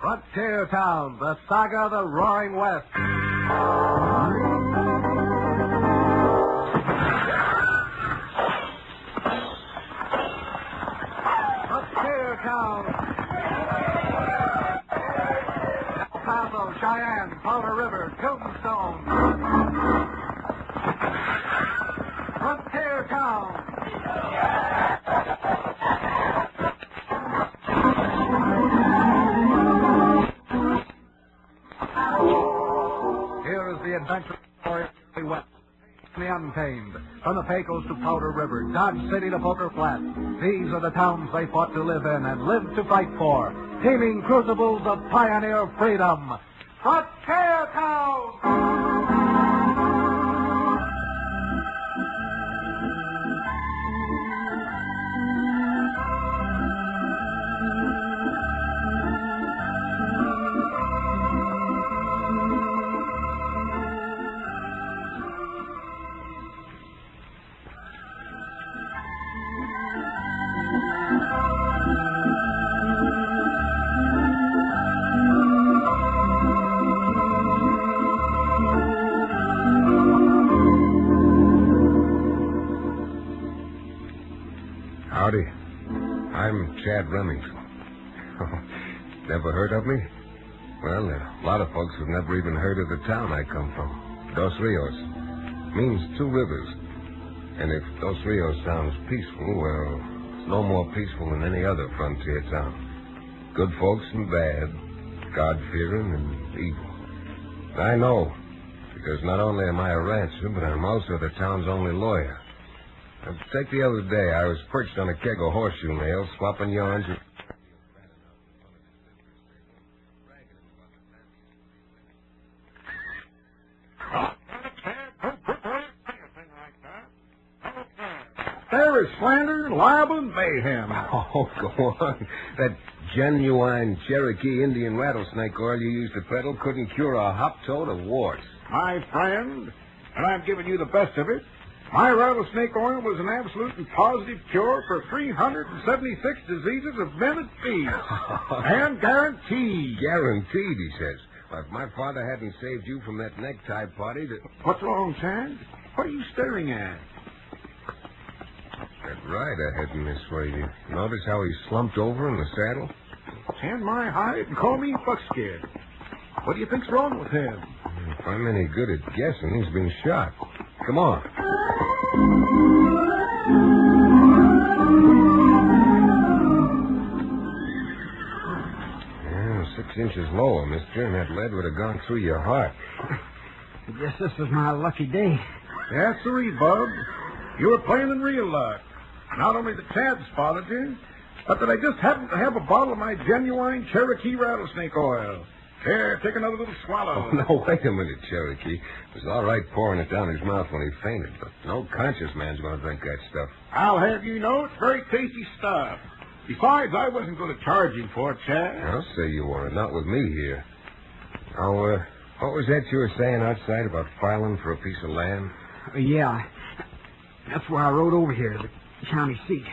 Frontier Town, the saga of the Roaring West. Frontier Town. El Paso, Cheyenne, Powder River, Tombstone. Frontier Town. The adventure story of the West, the Untamed, from the Pecos to Powder River, Dodge City to Poker Flat. These are the towns they fought to live in and lived to fight for. Teeming crucibles of pioneer freedom. Frontier Town! Howdy. I'm Chad Remington. Never heard of me? Well, there are a lot of folks who've never even heard of the town I come from. Dos Rios. Means two rivers. And if Dos Rios sounds peaceful, well, it's no more peaceful than any other frontier town. Good folks and bad, God-fearing and evil. I know, because not only am I a rancher, but I'm also the town's only lawyer. Take the other day, I was perched on a keg of horseshoe nails, swapping yarns with... There is slander, libel, and mayhem. Oh, go on. That genuine Cherokee Indian rattlesnake oil you used to peddle couldn't cure a hop-toad of warts. My friend, and I'm giving you the best of it, my rattlesnake oil was an absolute and positive cure for 376 diseases of men and bees. And guaranteed. Guaranteed, he says. Well, if my father hadn't saved you from that necktie party... What's wrong, Chad? What are you staring at? That rider heading this way. You notice how he slumped over in the saddle? Tan my hide and call me buckskin. What do you think's wrong with him? If I'm any good at guessing, he's been shot. Come on. Yeah, 6 inches lower, mister, and that lead would have gone through your heart. I guess this was my lucky day. That's the read, Bub. You were playing in real luck. Not only that Chad spotted you, but that I just happened to have a bottle of my genuine Cherokee rattlesnake oil. Here, take another little swallow. Oh, no, wait a minute, Cherokee. It was all right pouring it down his mouth when he fainted, but no conscious man's going to drink that stuff. I'll have you know it's very tasty stuff. Besides, I wasn't going to charge him for it, Chad. I'll say you weren't. Not with me here. Now, what was that you were saying outside about filing for a piece of land? Yeah, that's why I rode over here to the county seat.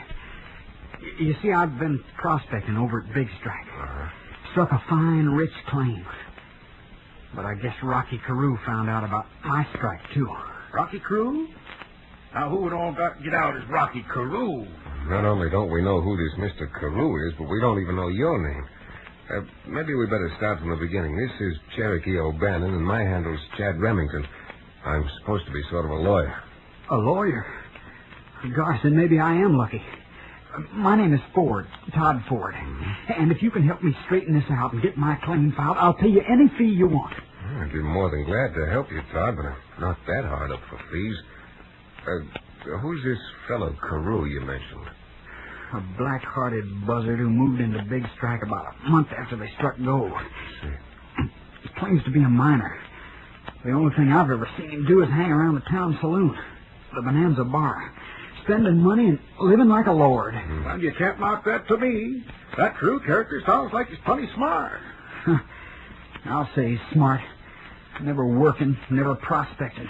You see, I've been prospecting over at Big Strike. Uh-huh. Struck a fine, rich claim. But I guess Rocky Carew found out about my strike, too. Rocky Carew? Now, who it all got to get out is Rocky Carew. Not only don't we know who this Mr. Carew is, but we don't even know your name. Maybe we better start from the beginning. This is Cherokee O'Bannon, and my handle's Chad Remington. I'm supposed to be sort of a lawyer. A lawyer? Gosh, then maybe I am lucky. My name is Ford, Todd Ford. Mm-hmm. And if you can help me straighten this out and get my claim filed, I'll pay you any fee you want. I'd be more than glad to help you, Todd, but I'm not that hard up for fees. Who's this fellow Carew you mentioned? A black-hearted buzzard who moved into Big Strike about a month after they struck gold. He claims to be a miner. The only thing I've ever seen him do is hang around the town saloon, the Bonanza Bar, spending money and living like a lord. Well, you can't knock that to me. That Carew character sounds like he's plenty smart. I'll say he's smart. Never working, never prospecting.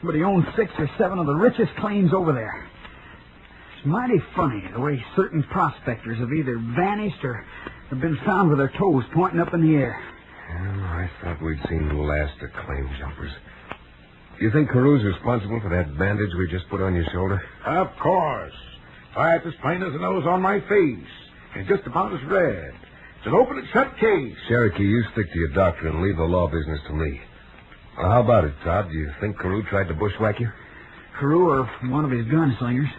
But he owns 6 or 7 of the richest claims over there. It's mighty funny the way certain prospectors have either vanished or have been found with their toes pointing up in the air. Well, I thought we'd seen the last of claim jumpers. Do you think Carew's responsible for that bandage we just put on your shoulder? Of course. Why, it's as plain as the nose on my face. And just about as red. It's an open and shut case. Cherokee, you stick to your doctor and leave the law business to me. Well, how about it, Todd? Do you think Carew tried to bushwhack you? Carew or one of his gunslingers.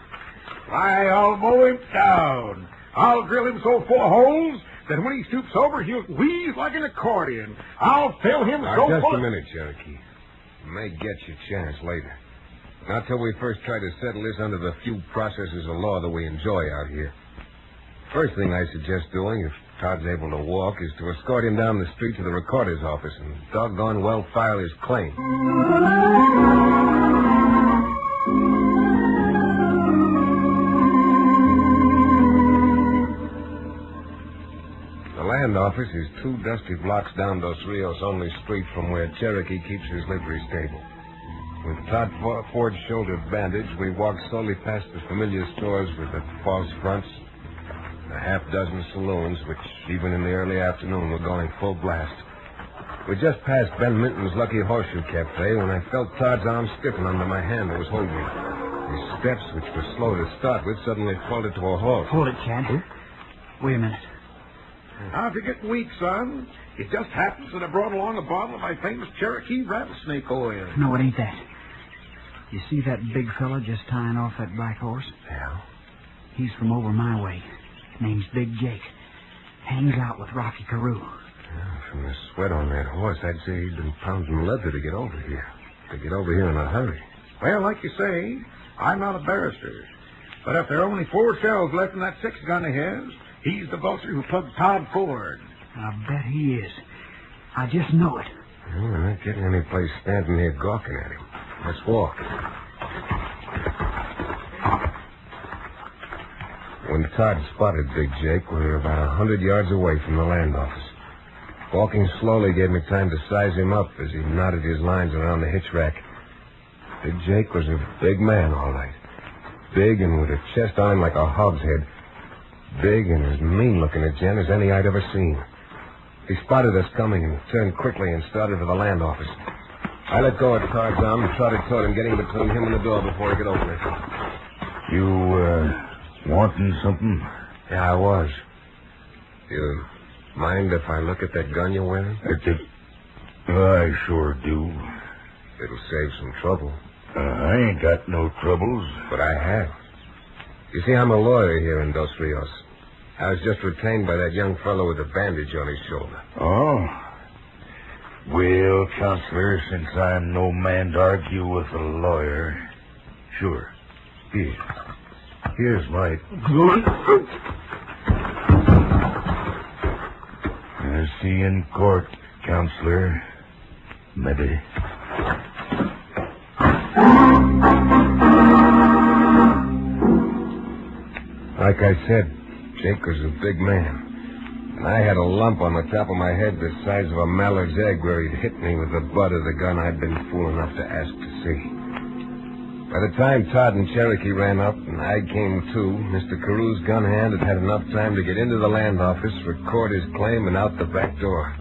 Why, I'll mow him down. I'll drill him so full of holes that when he stoops over, he'll wheeze like an accordion. I'll fill him so Just full... a minute, Cherokee. You may get your chance later. Not till we first try to settle this under the few processes of law that we enjoy out here. First thing I suggest doing, if Todd's able to walk, is to escort him down the street to the recorder's office and doggone well file his claim. The land office is 2 dusty blocks down Dos Rios' only street from where Cherokee keeps his livery stable. With Todd Ford's shoulder bandaged, we walked slowly past the familiar stores with the false fronts, a half-dozen saloons, which even in the early afternoon were going full blast. We just passed Ben Minton's Lucky Horseshoe Cafe when I felt Todd's arm stiffen under my hand that was holding me. His steps, which were slow to start with, suddenly faltered to a halt. Hold it, Chad. Wait a minute. How'd you get weak, son? It just happens that I brought along a bottle of my famous Cherokee rattlesnake oil. No, it ain't that. You see that big fella just tying off that black horse? Yeah? He's from over my way. Name's Big Jake. Hangs out with Rocky Carew. Yeah, from the sweat on that horse, I'd say he'd been pounding leather to get over here. To get over here in a hurry. Well, like you say, I'm not a barrister. But if there are only 4 shells left in that 6-gun of his, he's the vulture who plugged Todd Ford. I bet he is. I just know it. Well, we're not getting any place standing here gawking at him. Let's walk. When Todd spotted Big Jake, we were about 100 yards away from the land office. Walking slowly gave me time to size him up as he knotted his lines around the hitch rack. Big Jake was a big man, all right. Big and with a chest on him like a hogshead. Big and as mean-looking a gent as any I'd ever seen. He spotted us coming and turned quickly and started for the land office. I let go of Todd's arm and trotted toward him, getting between him and the door before he could open it. You, wanting something? Yeah, I was. You mind if I look at that gun you're wearing? I sure do. It'll save some trouble. I ain't got no troubles. But I have. You see, I'm a lawyer here in Dos Rios. I was just retained by that young fellow with a bandage on his shoulder. Oh? Well, Counselor, since I'm no man to argue with a lawyer, sure. Here's my gun. I'll see you in court, Counselor. Maybe. Like I said, Jake was a big man. And I had a lump on the top of my head the size of a mallard's egg where he'd hit me with the butt of the gun I'd been fool enough to ask to see. By the time Todd and Cherokee ran up and I came to, Mr. Carew's gun hand had had enough time to get into the land office, record his claim, and out the back door.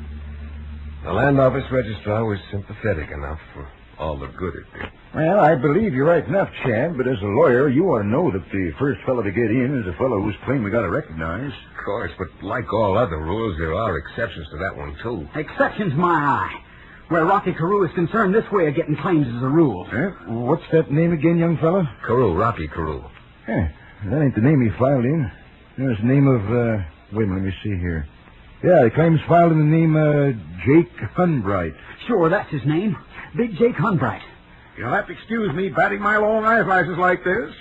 The land office registrar was sympathetic enough for all the good it did. Well, I believe you're right enough, Chad, but as a lawyer, you ought to know that the first fellow to get in is a fellow whose claim we got to recognize. Of course, but like all other rules, there are exceptions to that one, too. Exceptions, my eye. Where Rocky Carew is concerned, this way of getting claims is a rule. What's that name again, young fella? Carew, Rocky Carew. That ain't the name he filed in. There's the name of, wait a minute, let me see here. Yeah, the claim's filed in the name, Jake Hunbright. Sure, that's his name. Big Jake Hunbright. You'll have to excuse me batting my long eyelashes like this,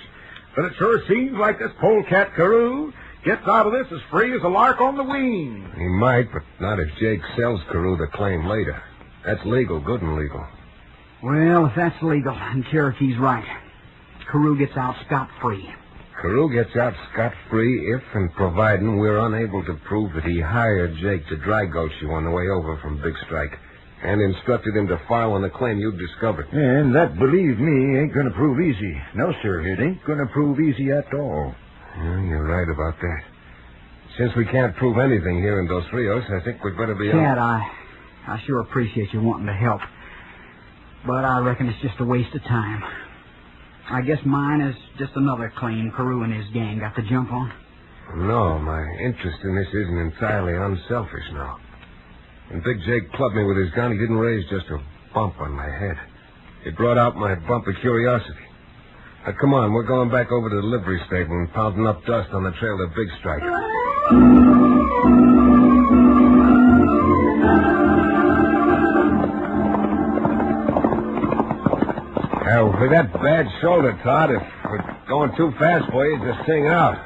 but it sure seems like this polecat Carew gets out of this as free as a lark on the wing. He might, but not if Jake sells Carew the claim later. That's legal, good and legal. Well, if that's legal, and Cherokee's right, Carew gets out scot-free. Carew gets out scot-free if and providing we're unable to prove that he hired Jake to dry gulch you on the way over from Big Strike and instructed him to file on the claim you'd discovered. And that, believe me, ain't going to prove easy. No, sir, it ain't going to prove easy at all. Yeah, you're right about that. Since we can't prove anything here in Dos Rios, I think we'd better be Chad, I sure appreciate you wanting to help. But I reckon it's just a waste of time. I guess mine is just another claim Carew and his gang got the jump on. No, my interest in this isn't entirely unselfish now. When Big Jake clubbed me with his gun, he didn't raise just a bump on my head. It brought out my bump of curiosity. Now, come on, we're going back over to the livery stable and pounding up dust on the trail to Big Strike. With that bad shoulder, Todd, if we're going too fast for you, just sing out.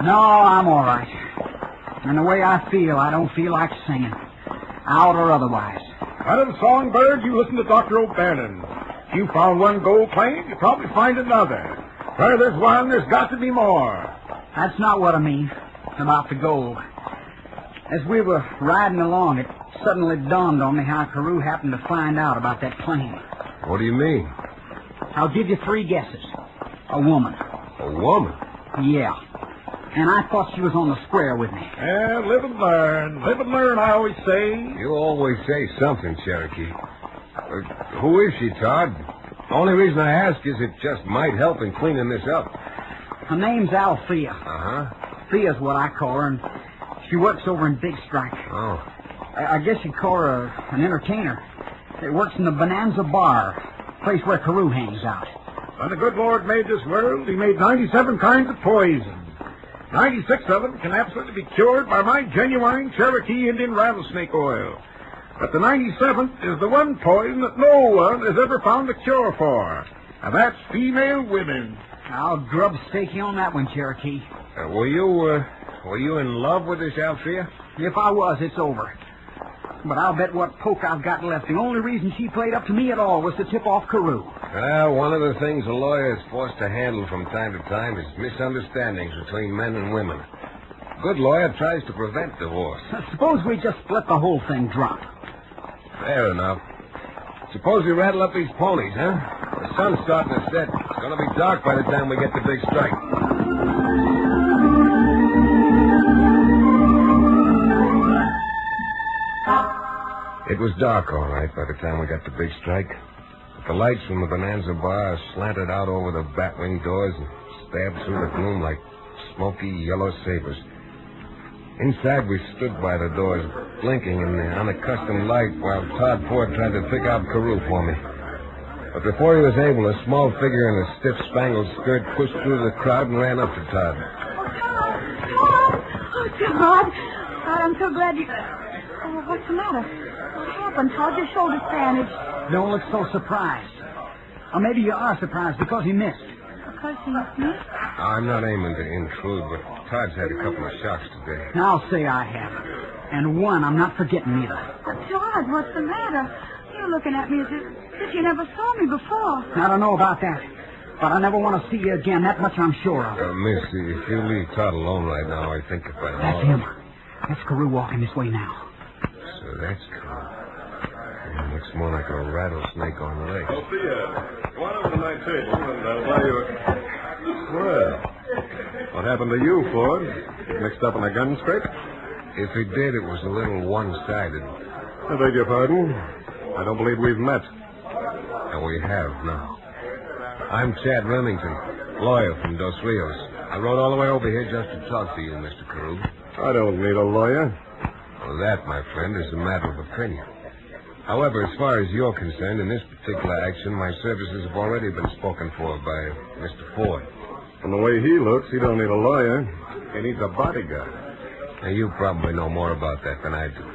No, I'm all right. And the way I feel, I don't feel like singing. Out or otherwise. Madam Songbird, you listen to Dr. O'Bannon. If you found one gold claim, you probably find another. Where there's one, there's got to be more. That's not what I mean about the gold. As we were riding along, it suddenly dawned on me how Carew happened to find out about that claim. What do you mean? I'll give you 3 guesses. A woman. A woman? Yeah. And I thought she was on the square with me. Yeah, live and learn. Live and learn, I always say. You always say something, Cherokee. Who is she, Todd? The only reason I ask is it just might help in cleaning this up. Her name's Althea. Uh-huh. Thea's what I call her, and she works over in Big Strike. Oh. I guess you'd call her an entertainer. It works in the Bonanza Bar, place where Carew hangs out. When the good Lord made this world, he made 97 kinds of poison. 96 of them can absolutely be cured by my genuine Cherokee Indian rattlesnake oil. But the 97th is the one poison that no one has ever found a cure for. And that's female women. I'll grub stake you on that one, Cherokee. Were you in love with this Althea? If I was, it's over. But I'll bet what poke I've got left, the only reason she played up to me at all was to tip off Carew. Well, one of the things a lawyer is forced to handle from time to time is misunderstandings between men and women. A good lawyer tries to prevent divorce. Suppose we just let the whole thing drop. Fair enough. Suppose we rattle up these ponies, huh? The sun's starting to set. It's going to be dark by the time we get to Big Strike. It was dark, all right, by the time we got to Big Strike. But the lights from the Bonanza Bar slanted out over the batwing doors and stabbed through the gloom like smoky yellow sabers. Inside, we stood by the doors, blinking in the unaccustomed light while Todd Ford tried to pick out Carew for me. But before he was able, a small figure in a stiff spangled skirt pushed through the crowd and ran up to Todd. Oh, Todd, I'm so glad you... Oh, what's the matter? What happened, Todd? Your shoulder's bandaged. Don't look so surprised. Or maybe you are surprised because he missed. Because he missed? I'm not aiming to intrude, but Todd's had a couple of shocks today. Now I'll say I have. And one I'm not forgetting either. Todd, what's the matter? You're looking at me as if you never saw me before. I don't know about that. But I never want to see you again. That much I'm sure of. Miss, if you leave Todd alone right now, I think if I... That's him. That's Carew walking this way now. So that's cool. Looks more like a rattlesnake on legs. Althea, go on over to my table and I'll buy you a... Well, what happened to you, Ford? Get mixed up in a gun scrape? If he did, it was a little one-sided. I beg your pardon. I don't believe we've met. And we have now. I'm Chad Remington, lawyer from Dos Rios. I rode all the way over here just to talk to you, Mr. Carew. I don't need a lawyer. Well, that, my friend, is a matter of opinion. However, as far as you're concerned, in this particular action, my services have already been spoken for by Mr. Ford. From the way he looks, he don't need a lawyer. He needs a bodyguard. Now, you probably know more about that than I do.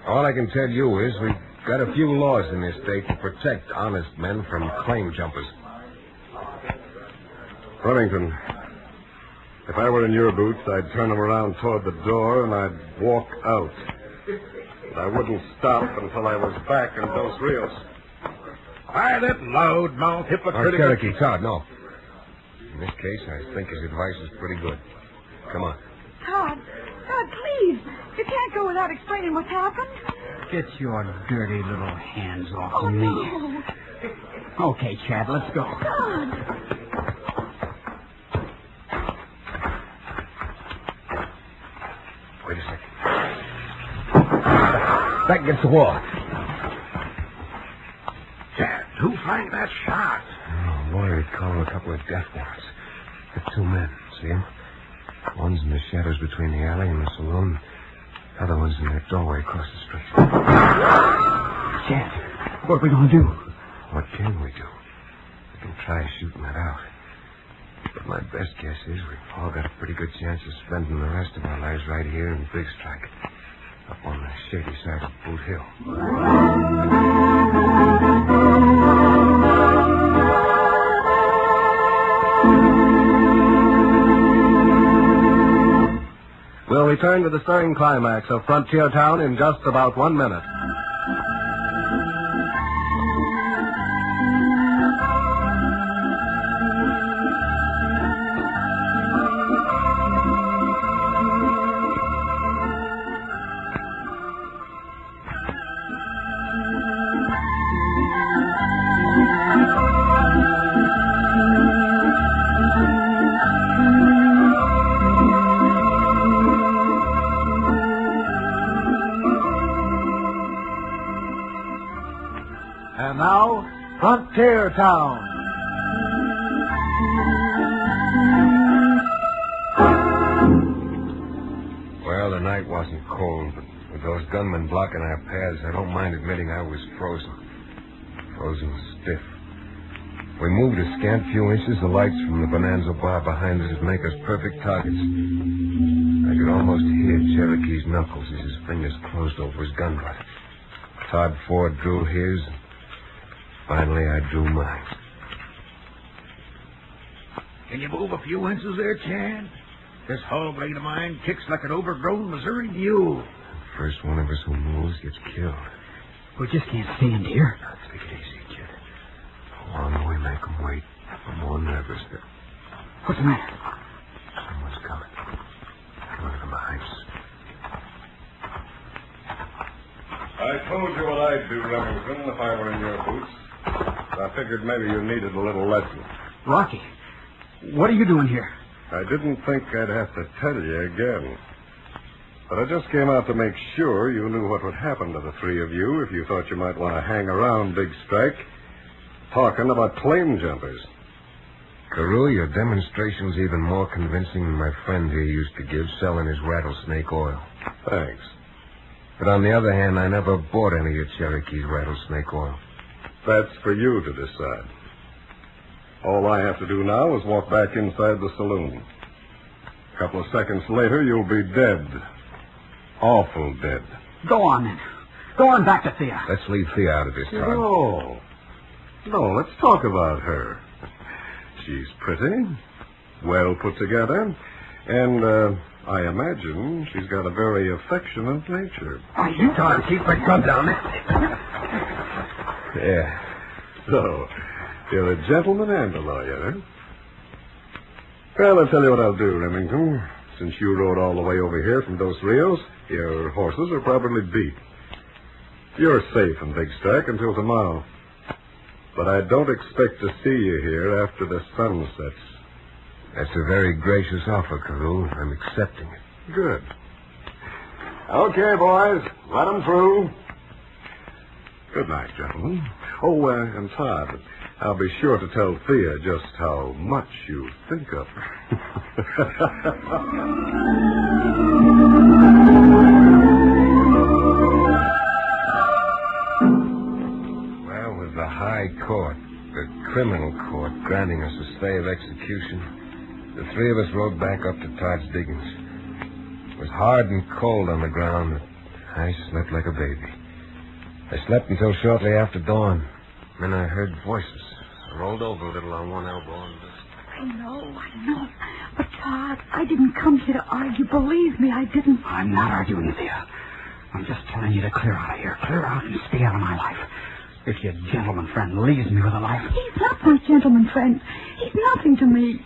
All I can tell you is we've got a few laws in this state to protect honest men from claim jumpers. Remington, if I were in your boots, I'd turn them around toward the door and I'd walk out. But I wouldn't stop until I was back in Dos Rios. Why, that loud-mouthed, hypocritical... Cherokee, Todd, no. In this case, I think his advice is pretty good. Come on. Todd, please. You can't go without explaining what's happened. Get your dirty little hands off of me. No. Okay, Chad, let's go. Todd. Back against the wall. Chad, who fired that shot? Oh, Warrior calling a couple of death warrants. The two men, see them? One's in the shadows between the alley and the saloon. The other one's in that doorway across the street. Chad, what are we going to do? What can we do? We can try shooting it out. But my best guess is we've all got a pretty good chance of spending the rest of our lives right here in Big Strike, up on the shady side of Boot Hill. We'll return to the stirring climax of Frontier Town in just about 1 minute. And now, Frontier Town. Well, the night wasn't cold, but with those gunmen blocking our paths, I don't mind admitting I was frozen. Frozen stiff. We moved a scant few inches. The lights from the Bonanza bar behind us would make us perfect targets. I could almost hear Cherokee's knuckles as his fingers closed over his gun butt. Todd Ford drew his. Finally, I drew mine. Can you move a few inches there, Chad? This hull blade of mine kicks like an overgrown Missouri mule. First one of us who moves gets killed. We just can't stand here. Now, take it easy, kid. The longer we make them wait, the more nervous they're... What's the matter? Someone's coming. Coming from behind us. I told you what I'd do, Remington, if I were in your boots. I figured maybe you needed a little lesson. Rocky, what are you doing here? I didn't think I'd have to tell you again. But I just came out to make sure you knew what would happen to the three of you if you thought you might want to hang around Big Strike talking about claim jumpers. Carew, your demonstration's even more convincing than my friend here used to give selling his rattlesnake oil. Thanks. But on the other hand, I never bought any of Cherokee's rattlesnake oil. That's for you to decide. All I have to do now is walk back inside the saloon. A couple of seconds later, you'll be dead. Awful dead. Go on, then. Go on back to Thea. Let's leave Thea out of this, Todd. No, let's talk about her. She's pretty, well put together, and I imagine she's got a very affectionate nature. Oh, you Todd, keep my gun down. Yeah. So, you're a gentleman and a lawyer, eh? Well, I'll tell you what I'll do, Remington. Since you rode all the way over here from Dos Rios, your horses are probably beat. You're safe in Big Strike until tomorrow. But I don't expect to see you here after the sun sets. That's a very gracious offer, Carew. I'm accepting it. Good. Okay, boys. Let 'em through. Good night, gentlemen. Oh, and Todd, I'll be sure to tell Thea just how much you think of her. Well, with the high court, the criminal court, granting us a stay of execution, the three of us rode back up to Todd's diggings. It was hard and cold on the ground, but I slept like a baby. I slept until shortly after dawn. Then I heard voices. I rolled over a little on one elbow and I know. But, Todd, I didn't come here to argue. Believe me, I didn't. I'm not arguing with you. I'm just telling you to clear out of here. Clear out and stay out of my life. If your gentleman friend leaves me with a life... He's not my gentleman friend. He's nothing to me.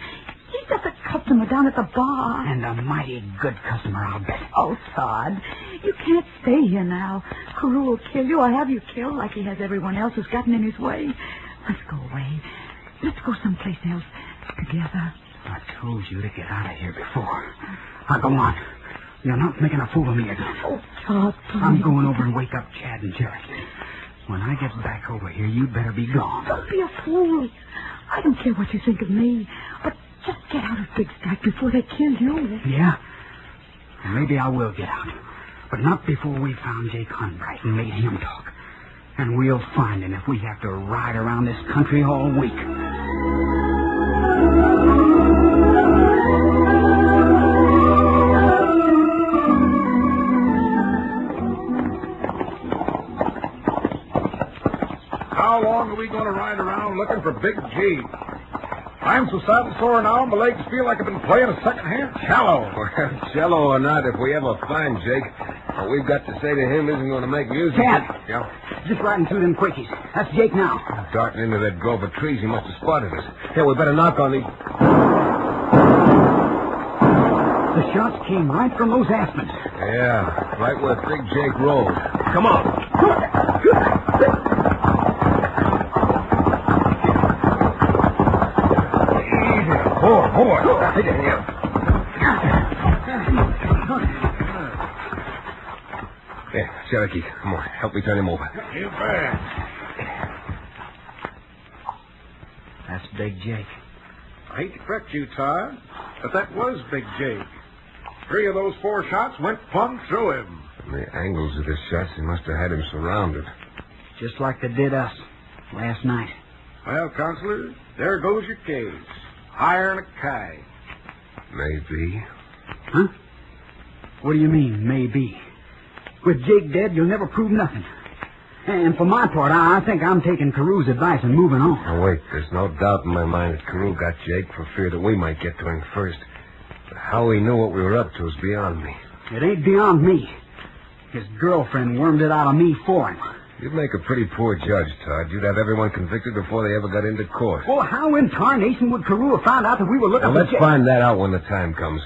He's just a customer down at the bar. And a mighty good customer, I'll bet. Oh, Todd, you can't stay here now. Carew will kill you or have you killed like he has everyone else who's gotten in his way. Let's go away. Let's go someplace else together. I told you to get out of here before. Now, go on. You're not making a fool of me again. Oh, Todd, please. I'm going over and wake up Chad and Cherokee. When I get back over here, you'd better be gone. Don't be a fool. I don't care what you think of me, but just get out of Big Stack before they kill you. Yeah? Maybe I will get out. But not before we found Jake Hunbright and made him talk. And we'll find him if we have to ride around this country all week. How long are we going to ride around looking for Big Jake? I'm so saddle sore now, my legs feel like I've been playing a second-hand cello. Well, cello or not, if we ever find Jake, what we've got to say to him isn't going to make music. Chad! Yeah? Just riding through them quickies. That's Jake now. Darting into that grove of trees, he must have spotted us. Here, we better knock on these. The shots came right from those aspens. Yeah, right where Big Jake rode. Come on. Boy. Yeah, Cherokee, come on. Help me turn him over. You bet. That's Big Jake. I hate to correct you, Todd, but that was Big Jake. 3 of those 4 shots went plumb through him. The angles of the shots, he must have had him surrounded. Just like they did us last night. Well, Counselor, there goes your case. Higher than a kite. Maybe. Huh? What do you mean, maybe? With Jake dead, you'll never prove nothing. And for my part, I think I'm taking Carew's advice and moving on. Now, wait, there's no doubt in my mind that Carew got Jake for fear that we might get to him first. But how he knew what we were up to is beyond me. It ain't beyond me. His girlfriend wormed it out of me for him. You'd make a pretty poor judge, Todd. You'd have everyone convicted before they ever got into court. Well, how in tarnation would Carew have found out that we were looking Now, for let's Jake? find that out when the time comes.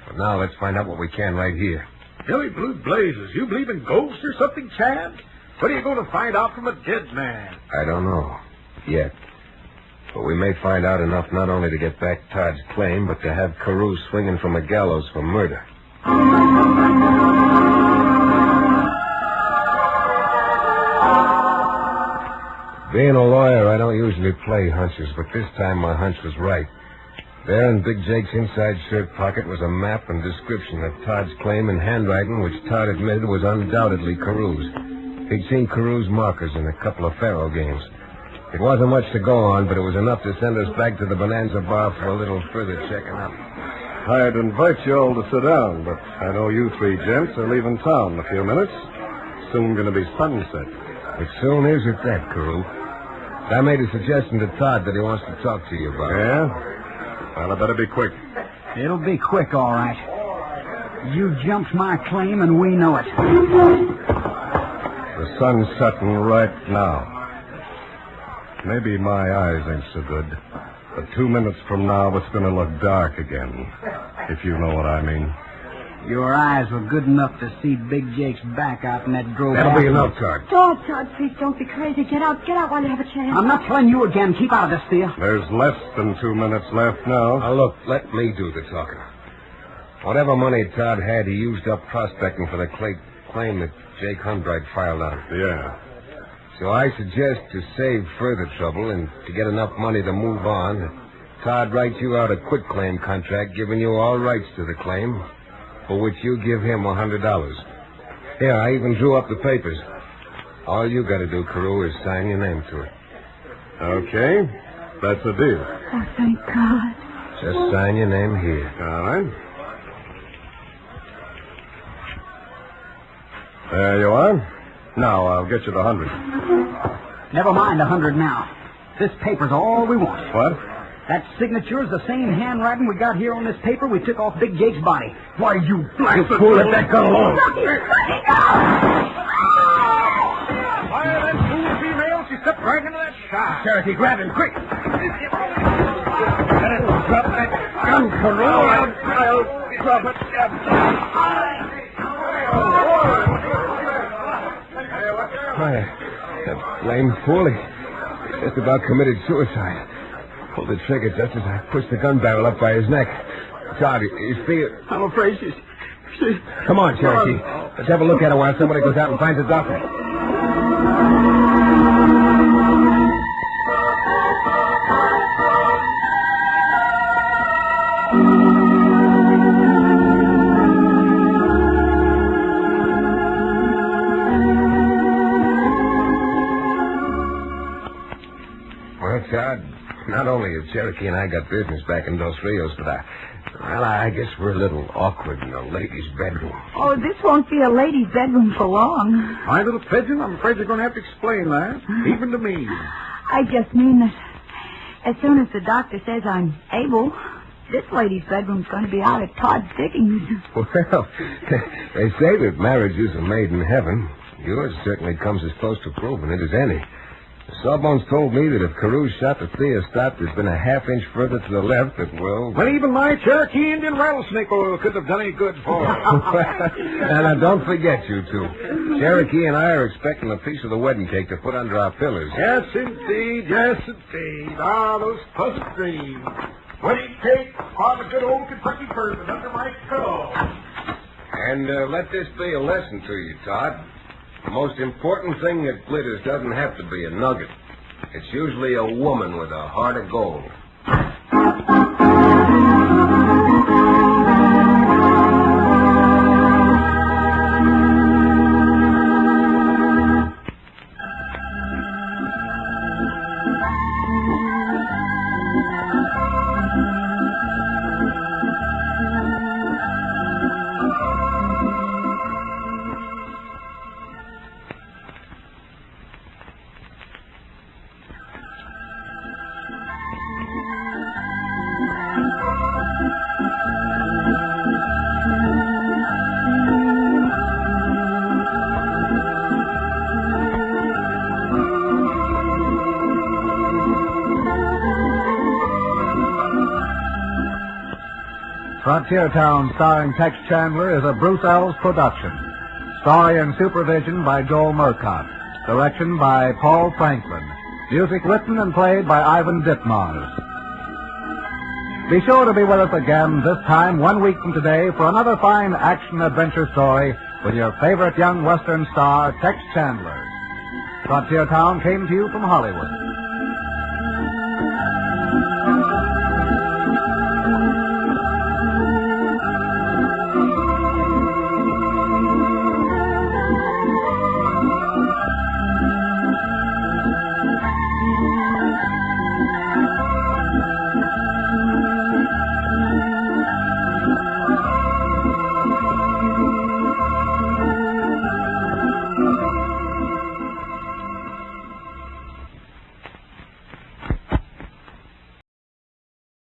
But now, let's find out what we can right here. Billy Blue Blazes, you believe in ghosts or something, Chad? What are you going to find out from a dead man? I don't know. Yet. But we may find out enough not only to get back Todd's claim, but to have Carew swinging from a gallows for murder. Being a lawyer, I don't usually play hunches, but this time my hunch was right. There in Big Jake's inside shirt pocket was a map and description of Todd's claim in handwriting, which Todd admitted was undoubtedly Carew's. He'd seen Carew's markers in a couple of faro games. It wasn't much to go on, but it was enough to send us back to the Bonanza Bar for a little further checking up. I'd invite you all to sit down, but I know you 3 gents are leaving town in a few minutes. Soon going to be sunset. It soon is at that, Carew. I made a suggestion to Todd that he wants to talk to you about. Yeah? Well, I better be quick. It'll be quick, all right. You jumped my claim, and we know it. The sun's setting right now. Maybe my eyes ain't so good, but 2 minutes from now it's going to look dark again, if you know what I mean. Your eyes were good enough to see Big Jake's back out in that grove. That'll be enough, Todd. Todd, please don't be crazy. Get out while you have a chance. I'm not telling you again. Keep out of this, Thea. There's less than 2 minutes left now. Now, look, let me do the talking. Whatever money Todd had, he used up prospecting for the claim that Jake Hunbright filed on. Yeah. So I suggest to save further trouble and to get enough money to move on, that Todd writes you out a quitclaim contract giving you all rights to the claim, for which you give him $100. Here, I even drew up the papers. All you got to do, Carew, is sign your name to it. Okay. That's a deal. Oh, thank God. Just sign your name here. All right. There you are. Now I'll get you the 100. Never mind 100 now. This paper's all we want. What? That signature's the same handwriting we got here on this paper we took off Big Jake's body. Why, you blasted Fool, let that gun alone. Why, that fool female, she stepped right into that shot. Cherokee, grab him, quick. Drop that gun, Carew. I'll drop it. Why, that lame fool, he just about committed suicide. Pulled the trigger just as I pushed the gun barrel up by his neck. Todd, you see it? I'm afraid Come on, Cherokee. Let's have a look at her while somebody goes out and finds a doctor. Well, Todd, not only have Cherokee and I got business back in Dos Rios, but I guess we're a little awkward in the ladies' bedroom. Oh, this won't be a lady's bedroom for long. My little pigeon, I'm afraid you're going to have to explain that, even to me. I just mean that as soon as the doctor says I'm able, this lady's bedroom's going to be out at Todd's diggings. Well, they say that marriage isn't made in heaven. Yours certainly comes as close to proving it as any. Sawbones told me that if Carew's shot the Theostat has been a half-inch further to the left, that, well... Well, even my Cherokee Indian rattlesnake oil couldn't have done any good for her. And now, don't forget, you two. Cherokee and I are expecting a piece of the wedding cake to put under our pillars. Yes, indeed. Yes, indeed. Ah, those pleasant dreams. Wedding cake on the good old Kentucky bourbon under my pillow. And let this be a lesson to you, Todd. The most important thing that glitters doesn't have to be a nugget. It's usually a woman with a heart of gold. Frontier Town, starring Tex Chandler, is a Bruce Ells production. Story and supervision by Joel Murcott. Direction by Paul Franklin. Music written and played by Ivan Ditmars. Be sure to be with us again this time 1 week from today for another fine action-adventure story with your favorite young Western star, Tex Chandler. Frontier Town came to you from Hollywood.